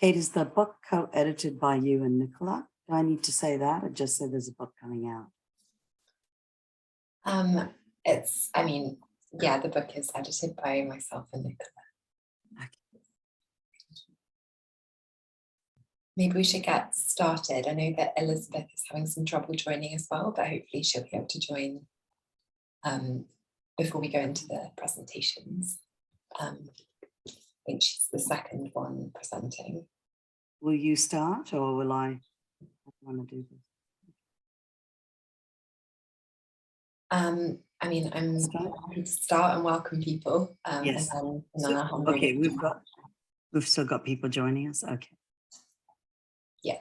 Kate, is the book co-edited by you and Nicola? Do I need to say that, or just say there's a book coming out? Yeah, the book is edited by myself and Nicola. Okay. Maybe we should get started. I know that Elizabeth is having some trouble joining as well, but hopefully she'll be able to join before we go into the presentations. I think she's the second one presenting. Will you start, or will I want to do this? I'm happy to start and welcome people. Yes. And then I'll hand okay, over. We've still got people joining us. Okay. Yeah.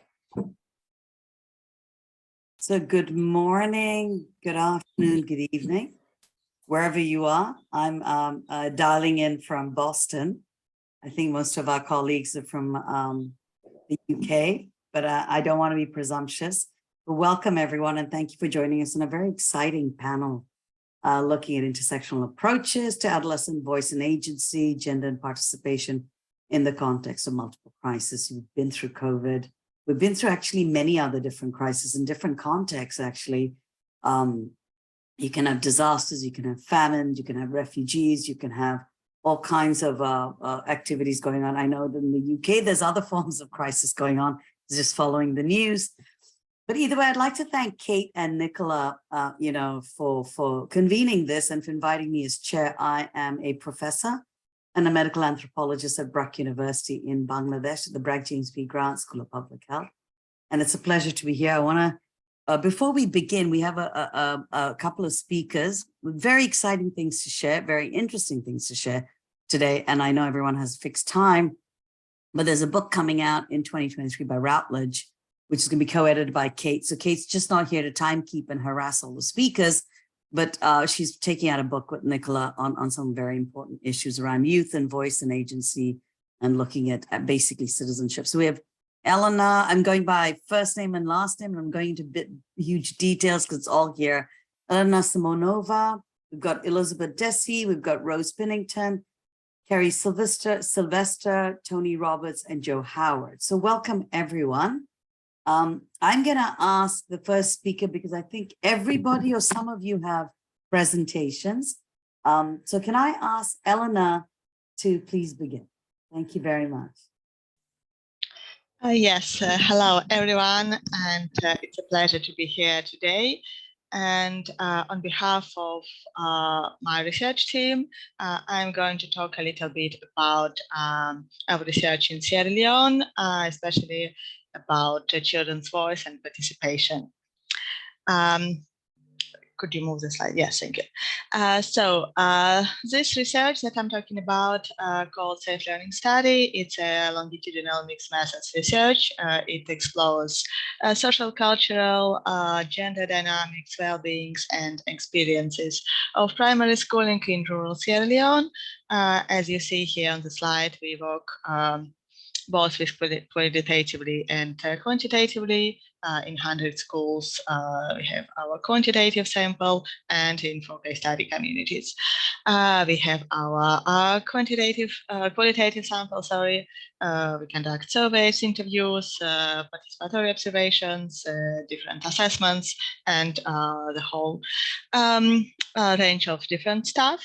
So good morning, good afternoon, good evening, wherever you are. I'm dialing in from Boston. I think most of our colleagues are from the UK, but I don't want to be presumptuous. But welcome everyone, and thank you for joining us in a very exciting panel looking at intersectional approaches to adolescent voice and agency, gender and participation in the context of multiple crises. We've been through COVID. We've been through actually many other different crises in different contexts, actually. You can have disasters, you can have famine, you can have refugees, you can have all kinds of activities going on. I know that in the UK, there's other forms of crisis going on, just following the news. But either way, I'd like to thank Kate and Nicola, for convening this and for inviting me as chair. I am a professor and a medical anthropologist at Brak University in Bangladesh at the Bragg James B. Grant School of Public Health. And it's a pleasure to be here. I want to, before we begin, we have a couple of speakers with very exciting things to share, very interesting things to share today. And I know everyone has fixed time, but there's a book coming out in 2023 by Routledge, which is going to be co-edited by Kate. So Kate's just not here to timekeep and harass all the speakers, but she's taking out a book with Nicola on some very important issues around youth and voice and agency and looking at basically citizenship. So we have Elena, I'm going by first name and last name, and I'm going into huge details because it's all here. Elena Simonova, we've got Elizabeth Desi, we've got Rose Pinnington, Carrie Sylvester, Tony Roberts, and Joe Howard. So welcome everyone. I'm going to ask the first speaker because I think everybody or some of you have presentations. So can I ask Elena to please begin? Thank you very much. Yes, hello everyone, and it's a pleasure to be here today. And on behalf of my research team, I'm going to talk a little bit about our research in Sierra Leone, especially about children's voice and participation. Could you move the slide? Yes, thank you. This research that I'm talking about called Safe Learning Study, it's a longitudinal mixed methods research. It explores social, cultural, gender dynamics, well-beings, and experiences of primary schooling in rural Sierra Leone. As you see here on the slide, we work both with qualitatively and quantitatively. In 100 schools, we have our quantitative sample, and in 4 case study communities. We have our qualitative sample, we conduct surveys, interviews, participatory observations, different assessments, and the whole range of different stuff.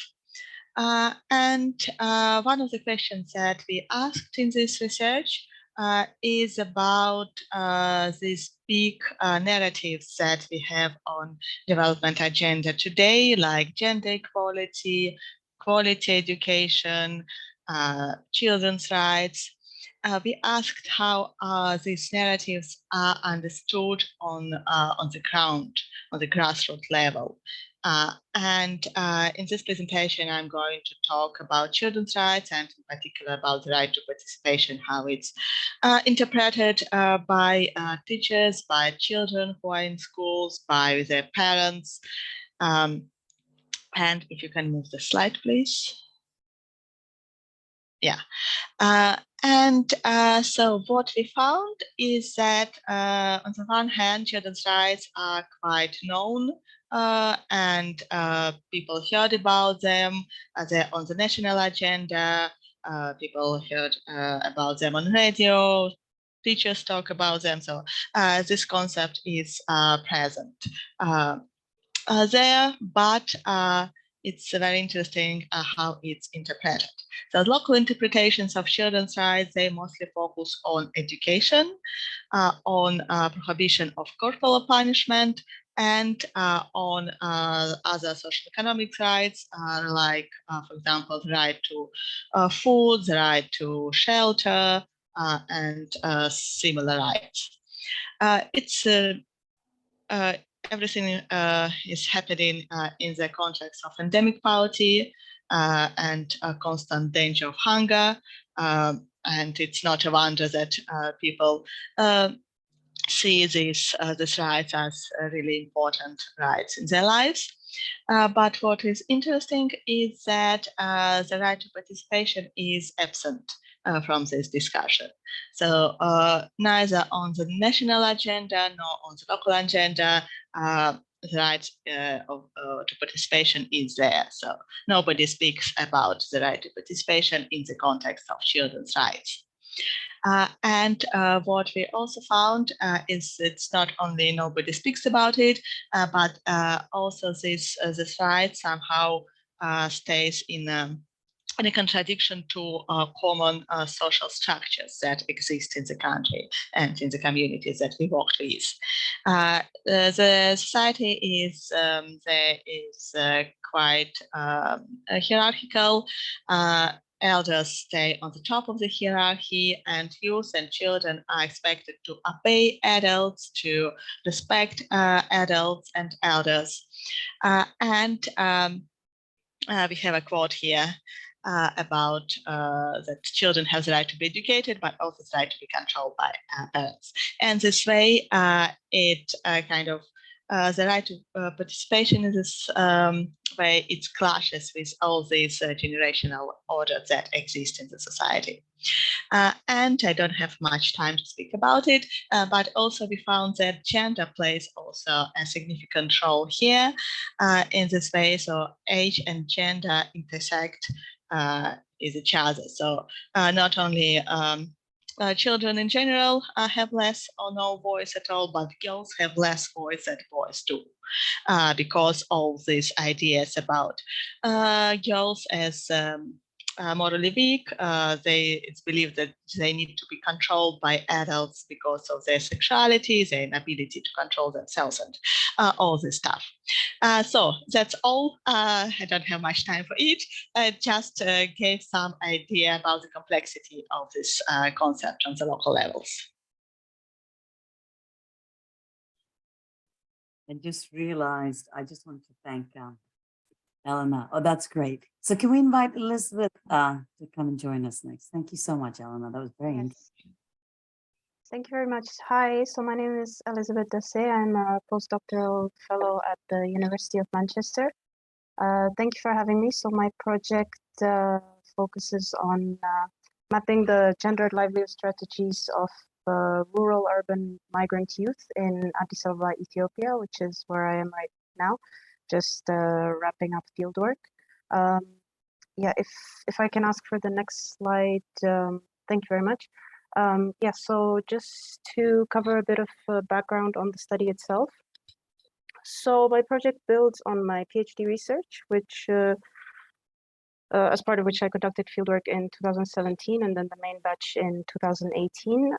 And one of the questions that we asked in this research is about these big narratives that we have on development agenda today, like gender equality, quality education, children's rights. We asked how these narratives are understood on the ground, on the grassroots level. In this presentation, I'm going to talk about children's rights and in particular about the right to participation, how it's interpreted by teachers, by children who are in schools, by their parents. And if you can move the slide, please. Yeah. So what we found is that on the one hand, children's rights are quite known and people heard about them. They're on the national agenda. people heard about them on radio, teachers talk about them. So this concept is present there, but it's very interesting how it's interpreted. So local interpretations of children's rights, they mostly focus on education, on prohibition of corporal punishment, and on other social economic rights, like, for example, the right to food, the right to shelter, and similar rights. It's everything is happening in the context of endemic poverty and a constant danger of hunger. And it's not a wonder that people see these rights as really important rights in their lives. But what is interesting is that the right to participation is absent from this discussion. So neither on the national agenda nor on the local agenda, the right to participation is there. So nobody speaks about the right to participation in the context of children's rights. And what we also found is it's not only nobody speaks about it, but also this right somehow stays in a contradiction to common social structures that exist in the country and in the communities that we worked with. The society is quite hierarchical. Elders stay on the top of the hierarchy, and youth and children are expected to obey adults, to respect adults and elders. And we have a quote here about that children have the right to be educated, but also the right to be controlled by parents. And this way, it kind of the right to participation in this way, it clashes with all these generational orders that exist in the society. And I don't have much time to speak about it, but also we found that gender plays also a significant role here in this way. So age and gender intersect with each other. So not only children in general have less or no voice at all, but girls have less voice than boys do, because all these ideas about girls as morally weak, it's believed that they need to be controlled by adults because of their sexuality, their inability to control themselves, and all this stuff. So that's all. I don't have much time for it. I just gave some idea about the complexity of this concept on the local levels. I just realized, I just want to thank Elena. Oh, that's great. So can we invite Elizabeth to come and join us next? Thank you so much, Elena. That was very interesting. Thank you very much. Hi, so my name is Elizabeth DSA. I'm a postdoctoral fellow at the University of Manchester. Thank you for having me. So my project focuses on mapping the gendered livelihood strategies of rural urban migrant youth in Addis Ababa, Ethiopia, which is where I am right now, just wrapping up fieldwork. Yeah, if I can ask for the next slide, thank you very much. Yeah, so just to cover a bit of background on the study itself. So my project builds on my PhD research, which as part of which I conducted fieldwork in 2017 and then the main batch in 2018.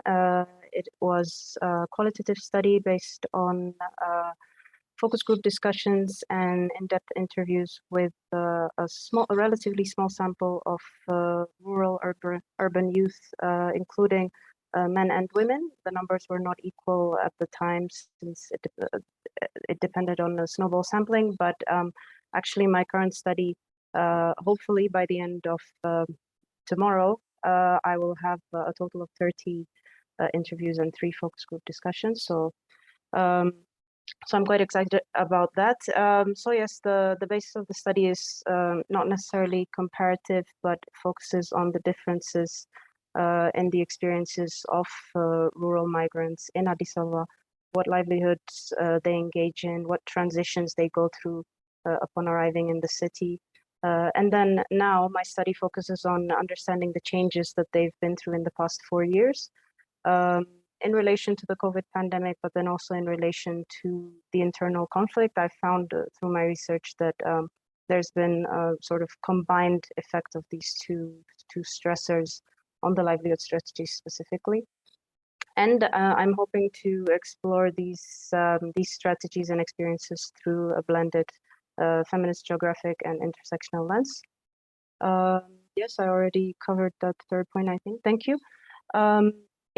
It was a qualitative study based on focus group discussions and in-depth interviews with a relatively small sample of rural urban youth, including men and women. The numbers were not equal at the time since it depended on the snowball sampling, but actually my current study, hopefully by the end of tomorrow, I will have a total of 30 interviews and 3 focus group discussions. So I'm quite excited about that. So yes, the basis of the study is not necessarily comparative, but focuses on the differences in the experiences of rural migrants in Addis Ababa, what livelihoods they engage in, what transitions they go through upon arriving in the city, And then now my study focuses on understanding the changes that they've been through in the past 4 years in relation to the COVID pandemic, but then also in relation to the internal conflict. I found through my research that there's been a sort of combined effect of these two stressors on the livelihood strategy specifically. And I'm hoping to explore these strategies and experiences through a blended feminist, geographic, and intersectional lens. Yes, I already covered that third point, I think. Thank you.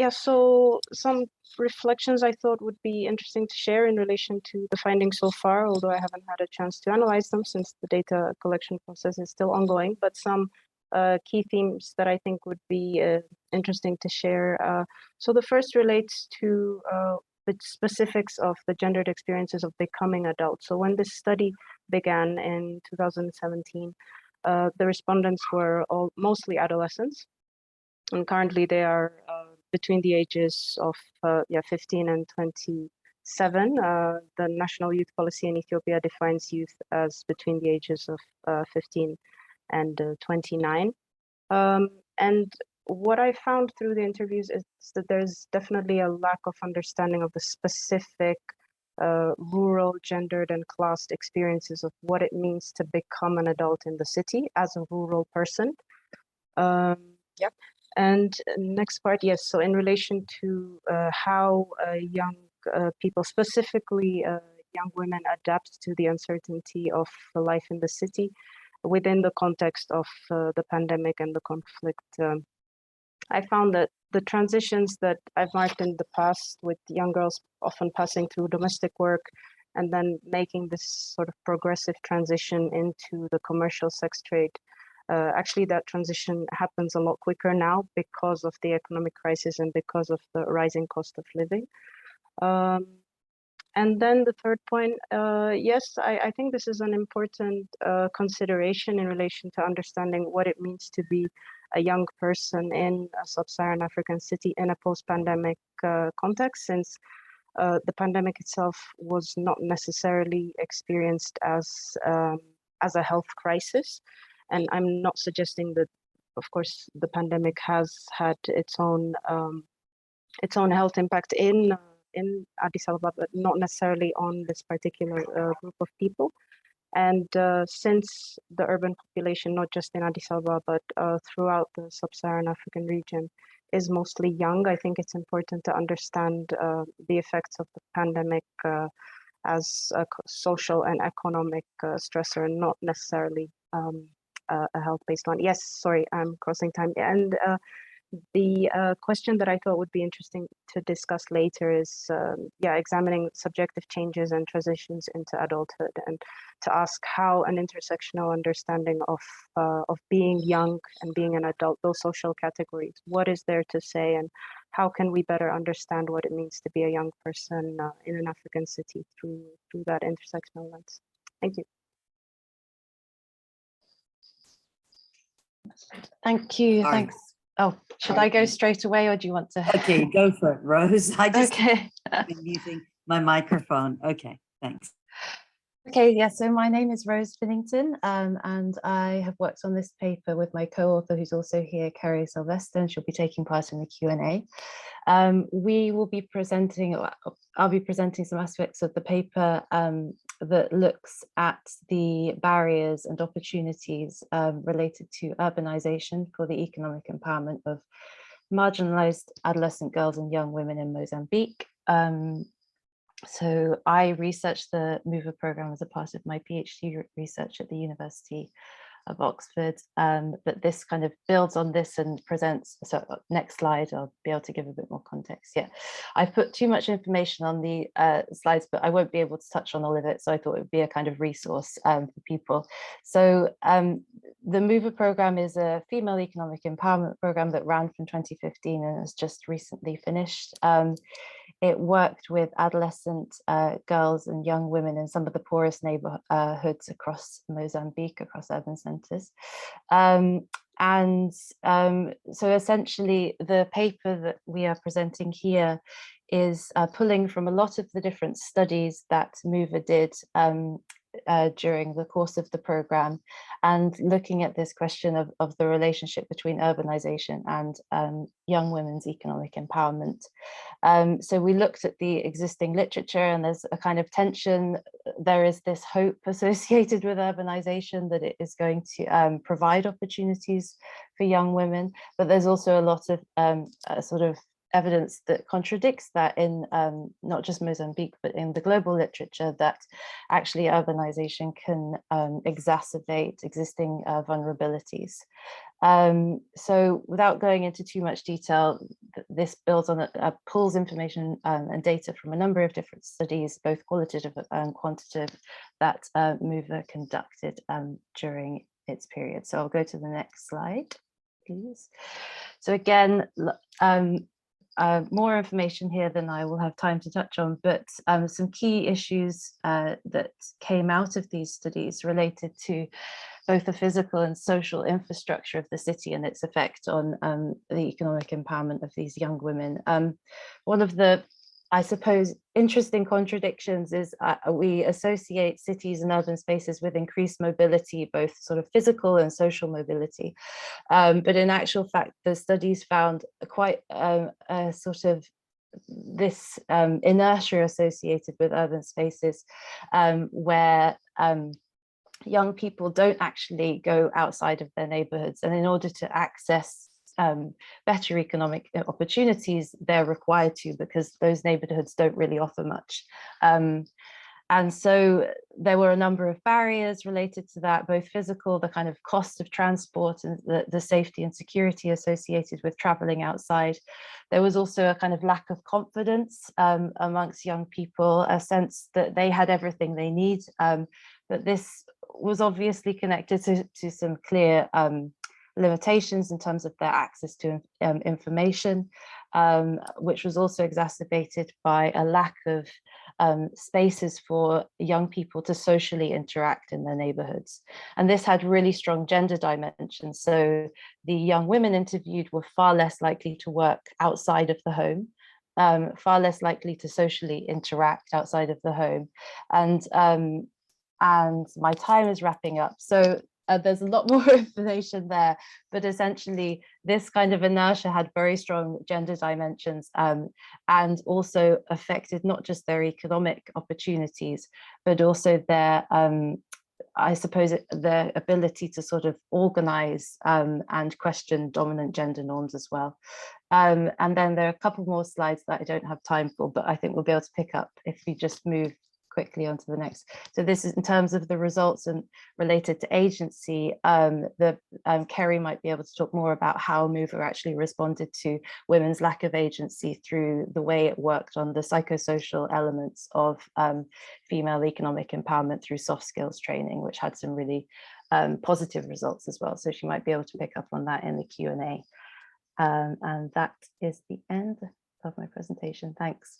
Yeah, so some reflections I thought would be interesting to share in relation to the findings so far, although I haven't had a chance to analyze them since the data collection process is still ongoing, but some key themes that I think would be interesting to share. So the first relates to the specifics of the gendered experiences of becoming adult. So when this study began in 2017, the respondents were mostly adolescents, and currently they are between the ages of 15 and 27. The National Youth Policy in Ethiopia defines youth as between the ages of 15 and 29. And what I found through the interviews is that there's definitely a lack of understanding of the specific rural, gendered, and classed experiences of what it means to become an adult in the city as a rural person. Yep. And next part, yes. So in relation to how young people, specifically young women, adapt to the uncertainty of life in the city within the context of the pandemic and the conflict, I found that the transitions that I've marked in the past with young girls often passing through domestic work and then making this sort of progressive transition into the commercial sex trade, actually that transition happens a lot quicker now because of the economic crisis and because of the rising cost of living. And then the third point, yes, I think this is an important consideration in relation to understanding what it means to be a young person in a sub-Saharan African city in a post-pandemic context, since the pandemic itself was not necessarily experienced as a health crisis. And I'm not suggesting that, of course, the pandemic has had its own health impact in Addis Ababa, but not necessarily on this particular group of people. And since the urban population, not just in Addis Ababa, but throughout the sub-Saharan African region, is mostly young, I think it's important to understand the effects of the pandemic as a social and economic stressor, and not necessarily a health-based one. Yes, sorry, I'm crossing time. And the question that I thought would be interesting to discuss later is, examining subjective changes and transitions into adulthood, and to ask how an intersectional understanding of being young and being an adult, those social categories, what is there to say, and how can we better understand what it means to be a young person in an African city through that intersectional lens. Thank you. Thank you. Sorry. Thanks. Oh, should I go straight away, or do you want to? Okay, go for it, Rose. I just Okay. been using my microphone. Okay, thanks. Okay, yeah, so my name is Rose Finnington, and I have worked on this paper with my co-author, who's also here, Kerry Sylvester, and she'll be taking part in the Q&A. We will be presenting, I'll be presenting some aspects of the paper that looks at the barriers and opportunities related to urbanization for the economic empowerment of marginalized adolescent girls and young women in Mozambique. So I researched the MOVER program as a part of my PhD research at the University of Oxford, but this kind of builds on this and presents, so next slide, I'll be able to give a bit more context. Yeah, I've put too much information on the slides, but I won't be able to touch on all of it, so I thought it would be a kind of resource for people. So the MOVER program is a female economic empowerment program that ran from 2015 and has just recently finished. It worked with adolescent girls and young women in some of the poorest neighborhoods across Mozambique, across urban centers. So essentially the paper that we are presenting here is pulling from a lot of the different studies that MOVER did during the course of the program, and looking at this question of the relationship between urbanization and young women's economic empowerment. So we looked at the existing literature, and there's a kind of tension. There is this hope associated with urbanization that it is going to provide opportunities for young women, but there's also a lot of sort of evidence that contradicts that in not just Mozambique, but in the global literature, that actually urbanization can exacerbate existing vulnerabilities. So without going into too much detail, this builds on pulls information and data from a number of different studies, both qualitative and quantitative, that MOVA conducted during its period. So I'll go to the next slide, please. So again, more information here than I will have time to touch on, but some key issues that came out of these studies related to both the physical and social infrastructure of the city and its effect on the economic empowerment of these young women. One of the, I suppose, interesting contradictions is we associate cities and urban spaces with increased mobility, both sort of physical and social mobility. But in actual fact, the studies found quite a sort of this inertia associated with urban spaces where young people don't actually go outside of their neighborhoods, and in order to access better economic opportunities, they're required to, because those neighborhoods don't really offer much. And so there were a number of barriers related to that, both physical, the kind of cost of transport and the safety and security associated with traveling outside. There was also a kind of lack of confidence amongst young people, a sense that they had everything they need, but this was obviously connected to some clear limitations in terms of their access to information, which was also exacerbated by a lack of spaces for young people to socially interact in their neighborhoods. And this had really strong gender dimensions. So the young women interviewed were far less likely to work outside of the home, far less likely to socially interact outside of the home. And my time is wrapping up. So there's a lot more information there, but essentially this kind of inertia had very strong gender dimensions and also affected not just their economic opportunities, but also their, I suppose, their ability to sort of organize and question dominant gender norms as well. And then there are a couple more slides that I don't have time for, but I think we'll be able to pick up if we just move quickly onto the next. So this is in terms of the results and related to agency. Kerry might be able to talk more about how MOVA actually responded to women's lack of agency through the way it worked on the psychosocial elements of female economic empowerment through soft skills training, which had some really positive results as well. So she might be able to pick up on that in the Q&A. And that is the end of my presentation. Thanks.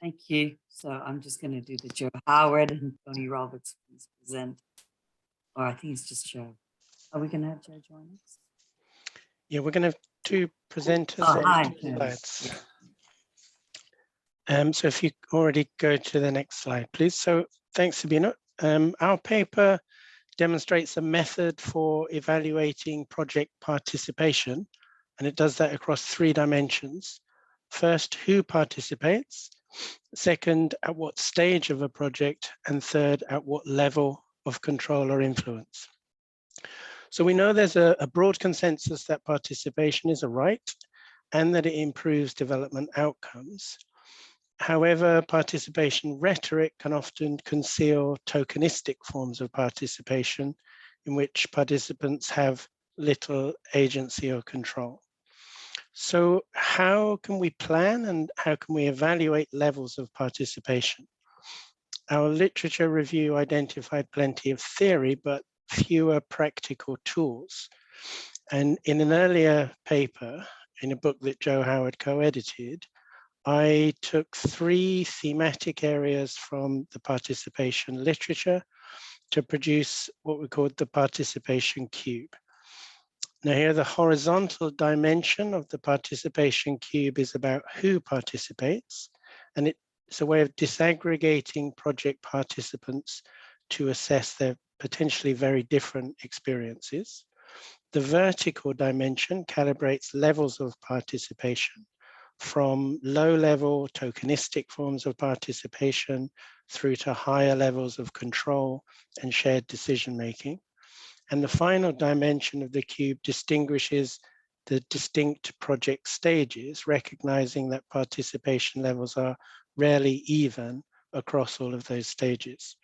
Thank you. So I'm just going to do the Joe Howard and Tony Roberts please present. Or I think it's just Joe. Are we going to have Joe join us? Yeah, we're going to have two presenters on two slides. So if you already go to the next slide, please. So thanks, Sabina. Our paper demonstrates a method for evaluating project participation, and it does that across 3 dimensions. First, who participates? Second, at what stage of a project? And third, at what level of control or influence? So we know there's a broad consensus that participation is a right and that it improves development outcomes. However, participation rhetoric can often conceal tokenistic forms of participation in which participants have little agency or control. So how can we plan and how can we evaluate levels of participation? Our literature review identified plenty of theory, but fewer practical tools. And in an earlier paper, in a book that Joe Howard co-edited, I took 3 thematic areas from the participation literature to produce what we called the participation cube. Now here, the horizontal dimension of the participation cube is about who participates, and it's a way of disaggregating project participants to assess their potentially very different experiences. The vertical dimension calibrates levels of participation from low-level tokenistic forms of participation through to higher levels of control and shared decision-making. And the final dimension of the cube distinguishes the distinct project stages, recognizing that participation levels are rarely even across all of those stages.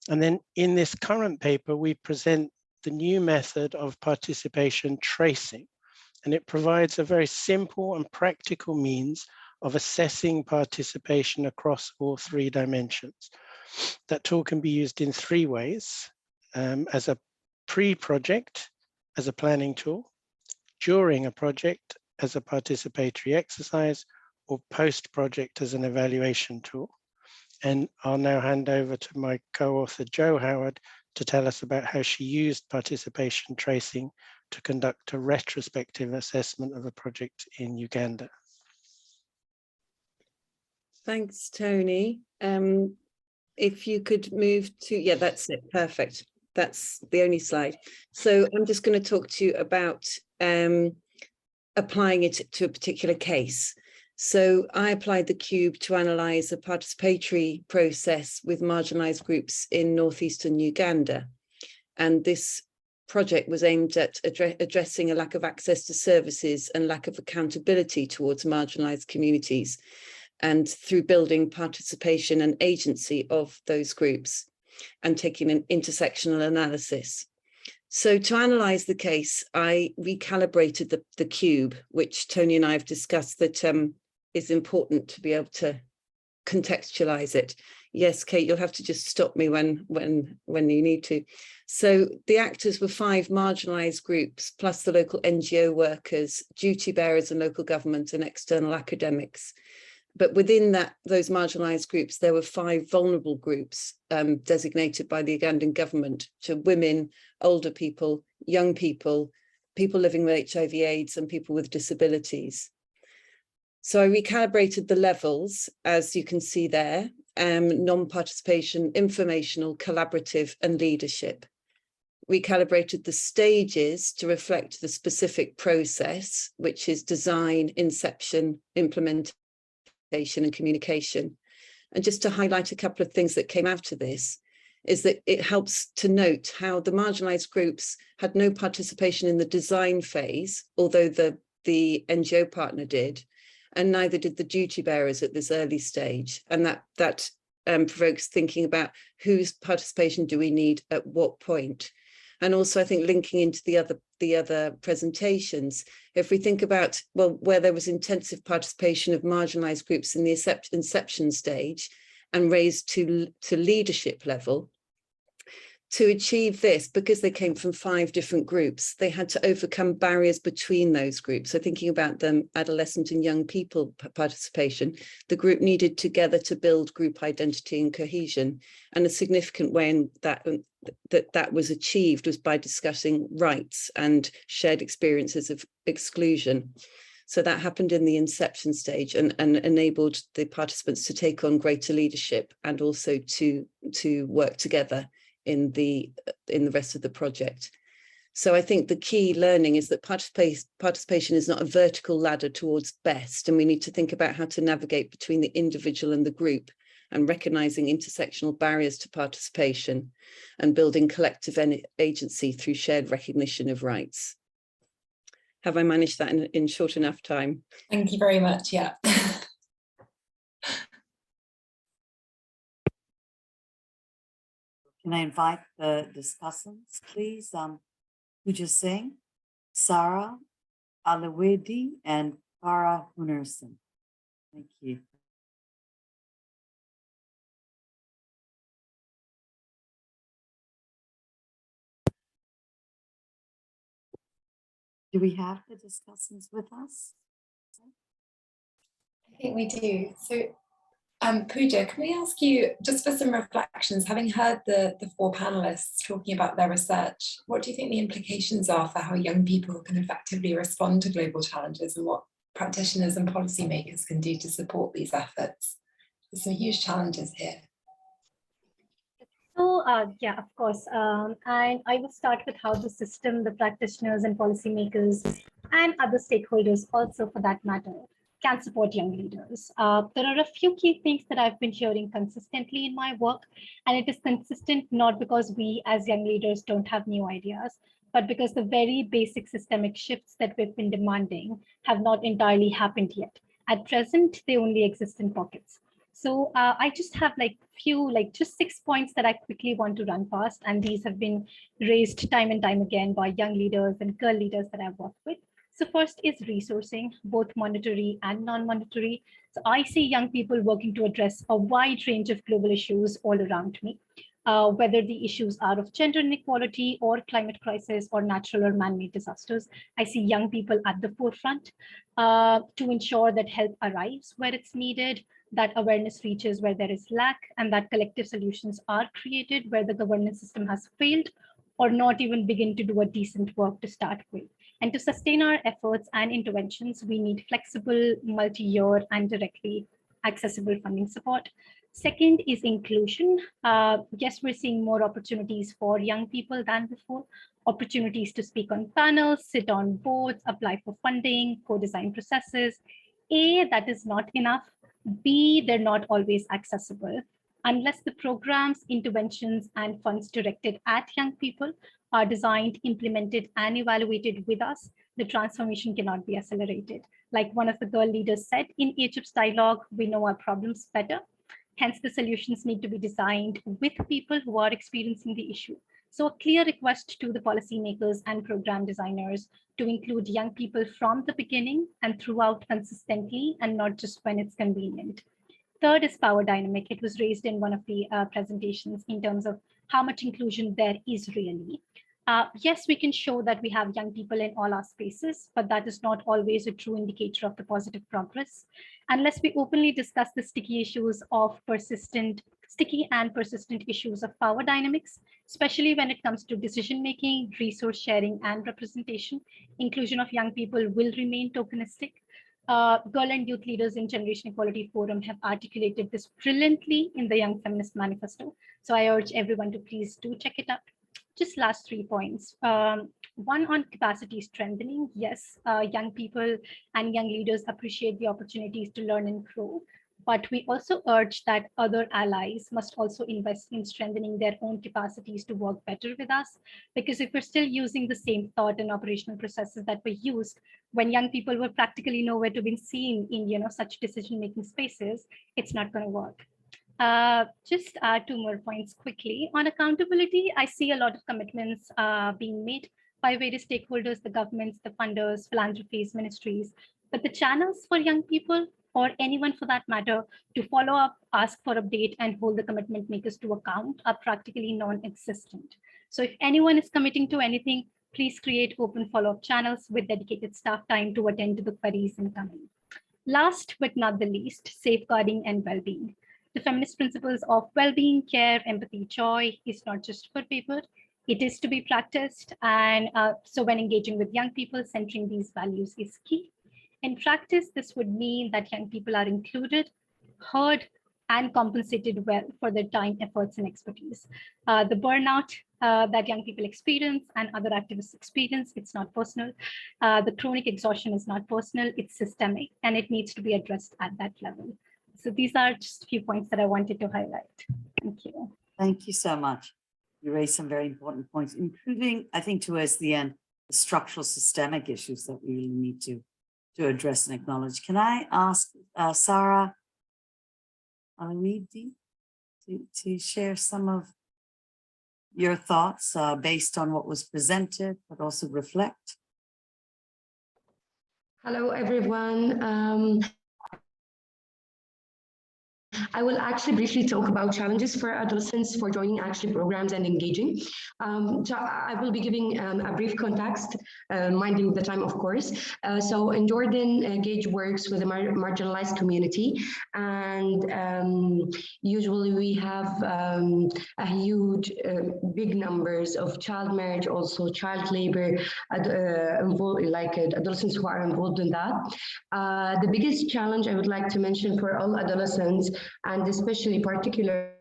And then in this current paper, we present the new method of participation tracing, and it provides a very simple and practical means of assessing participation across all three dimensions. That tool can be used in three ways: as a pre-project, as a planning tool, during a project as a participatory exercise, or post-project as an evaluation tool. And I'll now hand over to my co-author, Jo Howard, to tell us about how she used participation tracing to conduct a retrospective assessment of a project in Uganda. Thanks, Tony. If you could move to, yeah, that's it, perfect. That's the only slide. So I'm just going to talk to you about applying it to a particular case. So I applied the cube to analyse a participatory process with marginalised groups in northeastern Uganda. And this project was aimed at addressing a lack of access to services and lack of accountability towards marginalised communities, and through building participation and agency of those groups and taking an intersectional analysis. So to analyse the case, I recalibrated the cube, which Tony and I have discussed that is important to be able to contextualise it. Yes, Kate, you'll have to just stop me when you need to. So the actors were 5 marginalised groups, plus the local NGO workers, duty bearers and local government and external academics. But within those marginalised groups, there were 5 vulnerable groups designated by the Ugandan government to women, older people, young people, people living with HIV/AIDS and people with disabilities. So I recalibrated the levels, as you can see there, non-participation, informational, collaborative and leadership. Recalibrated the stages to reflect the specific process, which is design, inception, implementation and communication. And just to highlight a couple of things that came out of this, is that it helps to note how the marginalised groups had no participation in the design phase, although the NGO partner did, and neither did the duty bearers at this early stage. And that provokes thinking about whose participation do we need at what point. And also, I think, linking into the other presentations, if we think about, well, where there was intensive participation of marginalised groups in the inception stage and raised to leadership level, to achieve this, because they came from 5 different groups, they had to overcome barriers between those groups. So thinking about the adolescent and young people participation, the group needed together to build group identity and cohesion. And a significant way in that was achieved was by discussing rights and shared experiences of exclusion. So that happened in the inception stage and enabled the participants to take on greater leadership and also to work together in the rest of the project. So I think the key learning is that participation is not a vertical ladder towards best, and we need to think about how to navigate between the individual and the group, and recognizing intersectional barriers to participation and building collective agency through shared recognition of rights. Have I managed that in short enough time? Thank you very much, yeah. Can I invite the discussants, please? Puja Singh, Sarah Alawedi, and Farah Hunerson. Thank you. Do we have the discussants with us? I think we do. So Pooja, can we ask you, just for some reflections, having heard the 4 panelists talking about their research, what do you think the implications are for how young people can effectively respond to global challenges, and what practitioners and policymakers can do to support these efforts? There's some huge challenges here. Yeah, of course. And I will start with how the system, the practitioners and policymakers and other stakeholders also for that matter can support young leaders. There are a few key things that I've been hearing consistently in my work, and it is consistent not because we as young leaders don't have new ideas, but because the very basic systemic shifts that we've been demanding have not entirely happened yet. At present, they only exist in pockets. So I just have just 6 points that I quickly want to run past. And these have been raised time and time again by young leaders and girl leaders that I've worked with. So first is resourcing, both monetary and non-monetary. So I see young people working to address a wide range of global issues all around me, whether the issues are of gender inequality or climate crisis or natural or man-made disasters. I see young people at the forefront to ensure that help arrives where it's needed, that awareness reaches where there is lack, and that collective solutions are created where the governance system has failed or not even begin to do a decent work to start with. And to sustain our efforts and interventions, we need flexible, multi-year, and directly accessible funding support. Second is inclusion. Yes, we're seeing more opportunities for young people than before, opportunities to speak on panels, sit on boards, apply for funding, co-design processes. A, that is not enough. B, they're not always accessible. Unless the programs, interventions, and funds directed at young people are designed, implemented, and evaluated with us, the transformation cannot be accelerated. Like one of the girl leaders said in Egypt's dialogue, we know our problems better. Hence, the solutions need to be designed with people who are experiencing the issue. So a clear request to the policymakers and program designers to include young people from the beginning and throughout consistently and not just when it's convenient. Third is power dynamic. It was raised in one of the presentations in terms of how much inclusion there is really. Yes, we can show that we have young people in all our spaces, but that is not always a true indicator of the positive progress. Unless we openly discuss the sticky and persistent issues of power dynamics, especially when it comes to decision-making, resource sharing, and representation, inclusion of young people will remain tokenistic. Girl and youth leaders in Generation Equality Forum have articulated this brilliantly in the Young Feminist Manifesto. So I urge everyone to please do check it out. Just last 3 points. One on capacity strengthening. Yes, young people and young leaders appreciate the opportunities to learn and grow. But we also urge that other allies must also invest in strengthening their own capacities to work better with us. Because if we're still using the same thought and operational processes that were used when young people were practically nowhere to be seen in such decision-making spaces, it's not going to work. Just 2 more points quickly. On accountability, I see a lot of commitments being made by various stakeholders, the governments, the funders, philanthropies, ministries, but the channels for young people or anyone for that matter to follow up, ask for update, and hold the commitment makers to account are practically non-existent. So if anyone is committing to anything, please create open follow-up channels with dedicated staff time to attend to the queries incoming. Last but not the least, safeguarding and well-being. The feminist principles of well-being, care, empathy, joy is not just for paper, it is to be practiced. And so when engaging with young people, centering these values is key. In practice, this would mean that young people are included, heard, and compensated well for their time, efforts, and expertise. The burnout that young people experience and other activists experience, it's not personal. The chronic exhaustion is not personal, it's systemic, and it needs to be addressed at that level. So these are just a few points that I wanted to highlight. Thank you. Thank you so much. You raised some very important points, including, I think, towards the end, the structural systemic issues that we really need to address and acknowledge. Can I ask Sarah Alidi to share some of your thoughts based on what was presented, but also reflect? Hello, everyone. I will actually briefly talk about challenges for adolescents for joining actually programs and engaging. So I will be giving a brief context, minding the time, of course. So in Jordan, Gage works with a marginalized community, and usually we have a huge, big numbers of child marriage, also child labor, adolescents who are involved in that. The biggest challenge I would like to mention for all adolescents, and especially particularly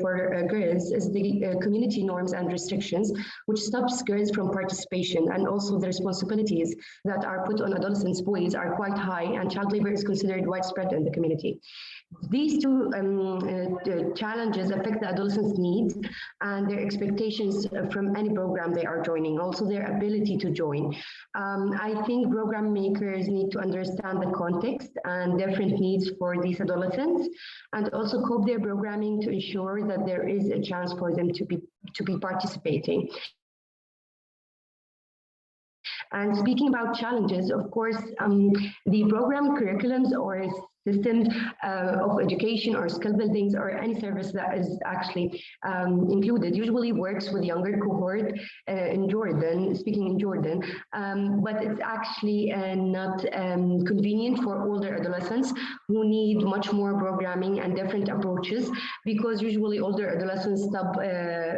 for girls is the community norms and restrictions, which stops girls from participation, and also the responsibilities that are put on adolescents, boys, are quite high, and child labor is considered widespread in the community. These two challenges affect the adolescents' needs and their expectations from any program they are joining, also their ability to join. I think program makers need to understand the context and different needs for these adolescents, and also cope their programming to ensure that there is a chance for them to be participating. And speaking about challenges, of course, the program curriculums or systems of education or skill buildings or any service that is actually included usually works with younger cohort in Jordan, speaking in Jordan, but it's actually not convenient for older adolescents who need much more programming and different approaches, because usually older adolescents stop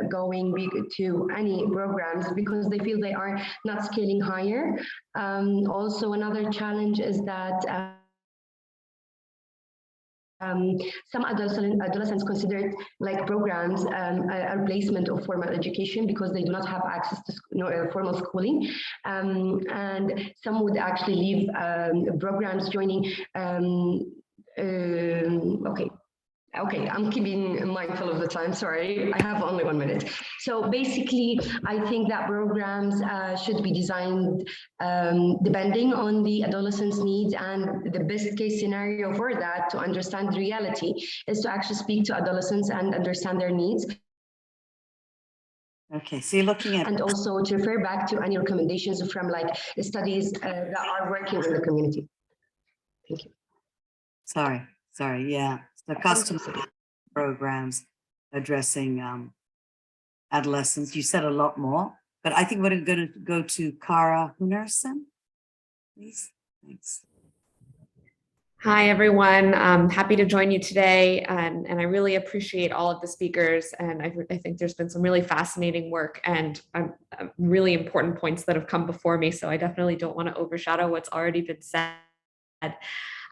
going to any programs because they feel they are not scaling higher. Also, another challenge is that some adolescents consider it like programs a replacement of formal education because they do not have access to formal schooling, and some would actually leave programs joining. Okay, I'm keeping mindful of the time, sorry, I have only 1 minute. So basically, I think that programs should be designed depending on the adolescent's needs, and the best case scenario for that, to understand reality, is to actually speak to adolescents and understand their needs. Okay, so you're looking at— And also to refer back to any recommendations from like studies that are working in the community. Thank you. Sorry, yeah. So custom programs addressing adolescents. You said a lot more, but I think we're going to go to Kara Hunerson, please. Thanks. Hi, everyone. I'm happy to join you today, and I really appreciate all of the speakers, and I think there's been some really fascinating work and really important points that have come before me, so I definitely don't want to overshadow what's already been said.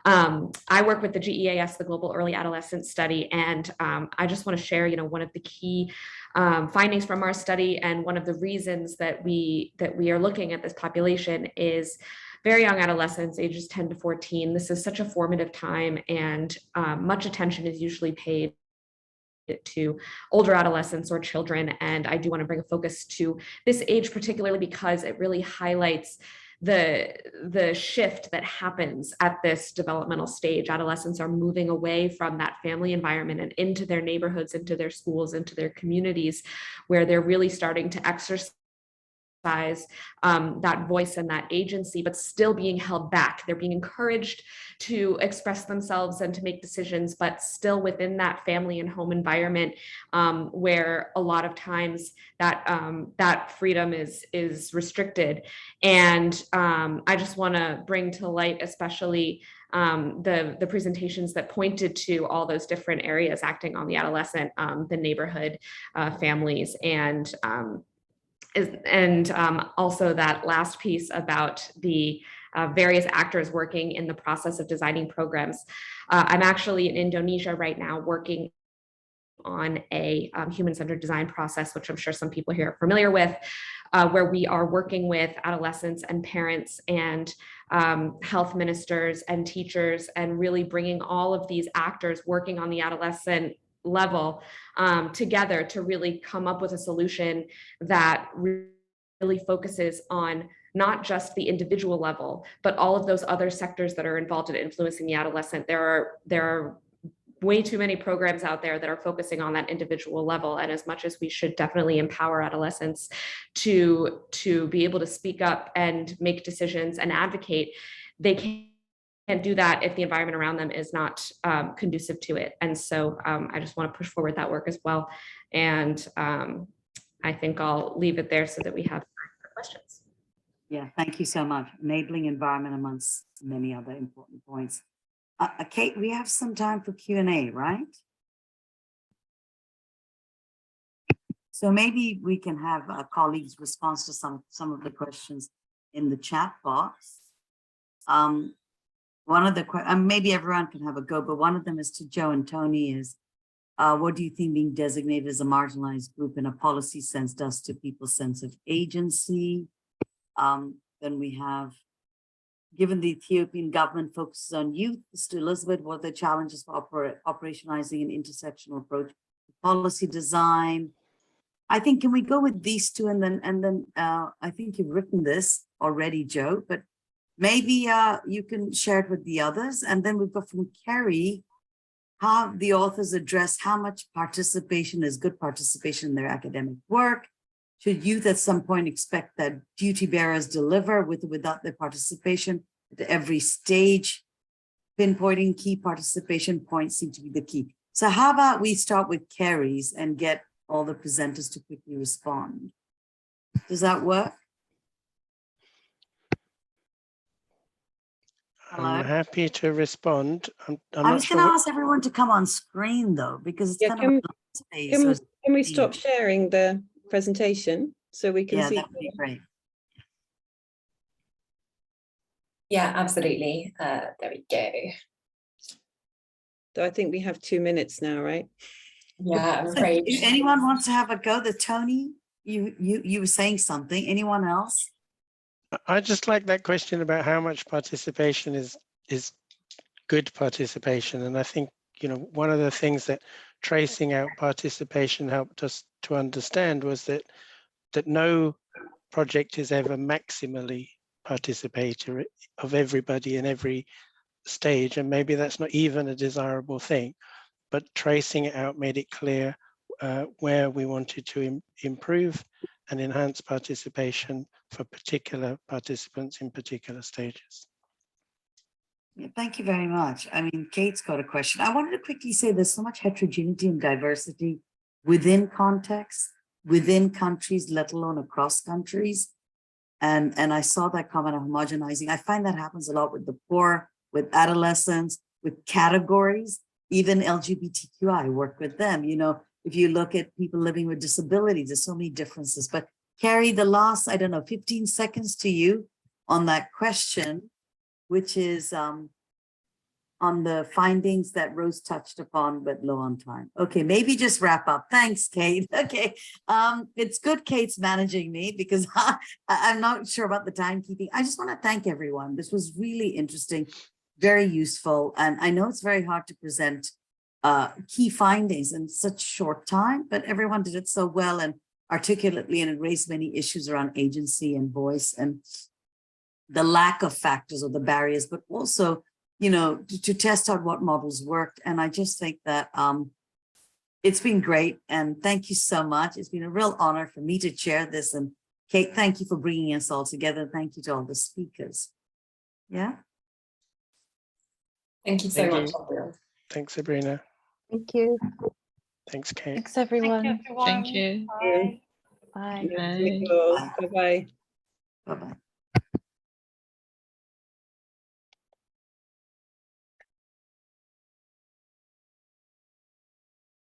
I work with the GEAS, the Global Early Adolescent Study, and I just want to share, one of the key findings from our study, and one of the reasons that we are looking at this population is very young adolescents, ages 10 to 14. This is such a formative time, and much attention is usually paid to older adolescents or children. And I do want to bring a focus to this age, particularly because it really highlights the shift that happens at this developmental stage. Adolescents are moving away from that family environment and into their neighborhoods, into their schools, into their communities, where they're really starting to exercise that voice and that agency, but still being held back. They're being encouraged to express themselves and to make decisions, but still within that family and home environment, where a lot of times that freedom is restricted. And I just want to bring to light, especially the presentations that pointed to all those different areas acting on the adolescent, the neighborhood, families, and also that last piece about the various actors working in the process of designing programs. I'm actually in Indonesia right now working on a human-centered design process, which I'm sure some people here are familiar with, where we are working with adolescents and parents and health ministers and teachers, and really bringing all of these actors working on the adolescent level together to really come up with a solution that really focuses on not just the individual level, but all of those other sectors that are involved in influencing the adolescent. There are way too many programs out there that are focusing on that individual level. And as much as we should definitely empower adolescents to be able to speak up and make decisions and advocate, they can't do that if the environment around them is not conducive to it. And so I just want to push forward that work as well. And I think I'll leave it there so that we have time for questions. Yeah, thank you so much. Enabling environment amongst many other important points. Kate, we have some time for Q&A, right? So maybe we can have colleagues respond to some of the questions in the chat box. One of the maybe everyone can have a go, but one of them is to Joe and Tony is, What do you think being designated as a marginalized group in a policy sense does to people's sense of agency? Then we have, given the Ethiopian government focuses on youth, Mr. Elizabeth, what are the challenges for operationalizing an intersectional approach to policy design? I think, can we go with these two, and then I think you've written this already, Joe, but maybe you can share it with the others. And then we've got from Kerry, how the authors address how much participation is good participation in their academic work. Should youth at some point expect that duty bearers deliver with or without their participation at every stage? Pinpointing key participation points seem to be the key. So how about we start with Kerry's and get all the presenters to quickly respond? Does that work? Hello? I'm happy to respond. I'm I was not going sure. to ask everyone to come on screen though, because it's Yeah, kind of a space. So can we stop sharing the presentation so we can yeah, see? that would be great. Yeah, absolutely. There we go. So I think we have 2 minutes now, right? Yeah, I'm So afraid. if anyone wants to have a go, the Tony, you were saying something. Anyone else? I just like that question about how much participation is good participation. And I think, you know, one of the things that tracing out participation helped us to understand was that no project is ever maximally participatory of everybody in every stage. And maybe that's not even a desirable thing, but tracing it out made it clear where we wanted to improve and enhance participation for particular participants in particular stages. Yeah, thank you very much. I mean, Kate's got a question. I wanted to quickly say there's so much heterogeneity and diversity within contexts, within countries, let alone across countries. And I saw that comment of homogenizing. I find that happens a lot with the poor, with adolescents, with categories, even LGBTQI, I work with them. You know, if you look at people living with disabilities, there's so many differences. But Carrie, the last, I don't know, 15 seconds to you on that question, which is on the findings that Rose touched upon, but low on time. Okay, maybe just wrap up. Thanks, Kate. Okay, it's good Kate's managing me because I'm not sure about the timekeeping. I just want to thank everyone. This was really interesting, very useful. And I know it's very hard to present key findings in such short time, but everyone did it so well and articulately, and it raised many issues around agency and voice and the lack of factors or the barriers, but also, you know, to test out what models worked. And I just think that it's been great. And thank you so much. It's been a real honor for me to chair this. And Kate, thank you for bringing us all together. Thank you to all the speakers. Yeah. Thank you so Thank much, you. everyone. Thanks, Sabrina. Thank you. Thanks, Kate. Thanks, everyone. Thank you. Bye. Bye-bye. Bye-bye.